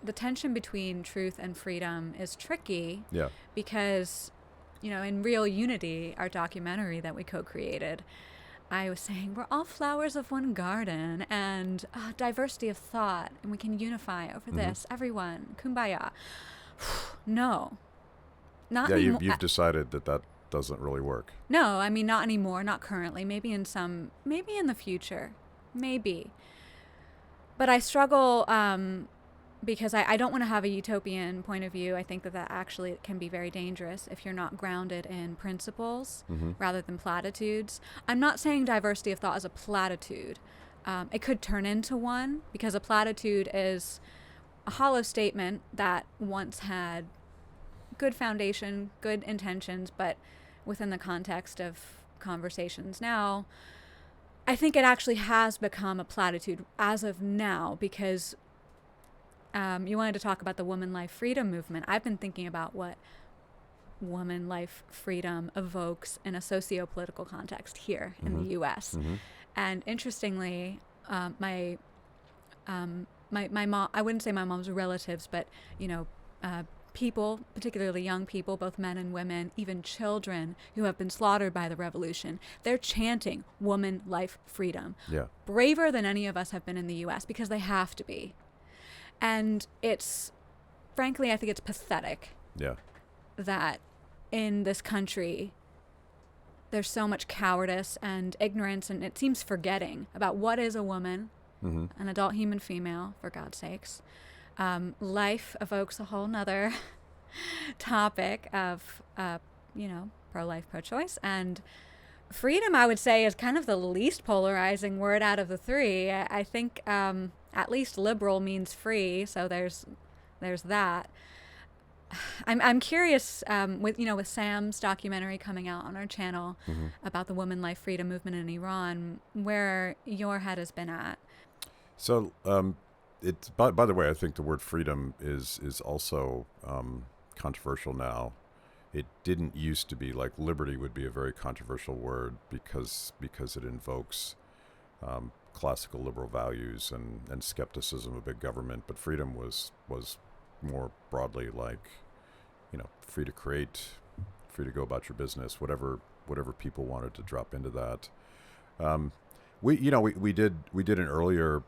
the tension between truth and freedom is tricky. Yeah. Because, in Real Unity, our documentary that we co-created, I was saying we're all flowers of one garden, and diversity of thought, and we can unify over this. Everyone, kumbaya. No, not anymore. You've decided that doesn't really work. No, I mean, not anymore, not currently. Maybe in the future, maybe. But I struggle because I don't want to have a utopian point of view. I think that actually can be very dangerous if you're not grounded in principles rather than platitudes. I'm not saying diversity of thought is a platitude. It could turn into one, because a platitude is a hollow statement that once had good foundation, good intentions, but within the context of conversations now, I think it actually has become a platitude as of now, because you wanted to talk about the woman life freedom movement. I've been thinking about what woman life freedom evokes in a socio-political context here in the U.S. And interestingly, my mom, I wouldn't say my mom's relatives, but, people, particularly young people, both men and women, even children who have been slaughtered by the revolution, they're chanting woman life freedom. Yeah. Braver than any of us have been in the U.S. because they have to be. And frankly, I think it's pathetic that in this country, there's so much cowardice and ignorance, and it seems forgetting about what is a woman, an adult human female, for God's sakes. Life evokes a whole nother topic of, pro-life, pro-choice. And freedom, I would say, is kind of the least polarizing word out of the three. I think at least liberal means free, so there's that. I'm curious with Sam's documentary coming out on our channel about the woman life freedom movement in Iran, where your head has been at. So it's by the way, I think the word freedom is also controversial now. It didn't used to be. Like liberty would be a very controversial word because it invokes classical liberal values and skepticism of big government. But freedom was more broadly like, free to create, free to go about your business, whatever people wanted to drop into that. We did an earlier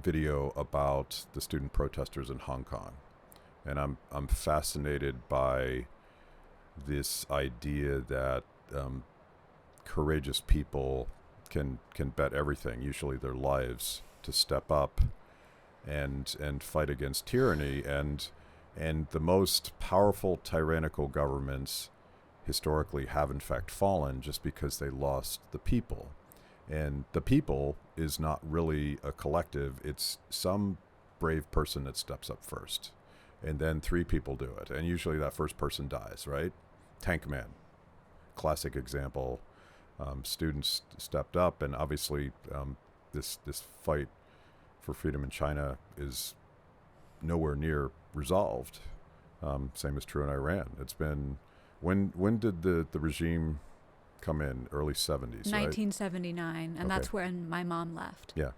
video about the student protesters in Hong Kong, and I'm fascinated by this idea that courageous people can bet everything, usually their lives, to step up and fight against tyranny, and the most powerful tyrannical governments historically have in fact fallen just because they lost the people. And the people is not really a collective. It's some brave person that steps up first. And then 3 people do it. And usually that first person dies, right? Tank Man, classic example. Students stepped up, and obviously this fight for freedom in China is nowhere near resolved. Same is true in Iran. It's been, when did the regime come in? Early 70s, 1979, and Okay. that's when my mom left. Yeah.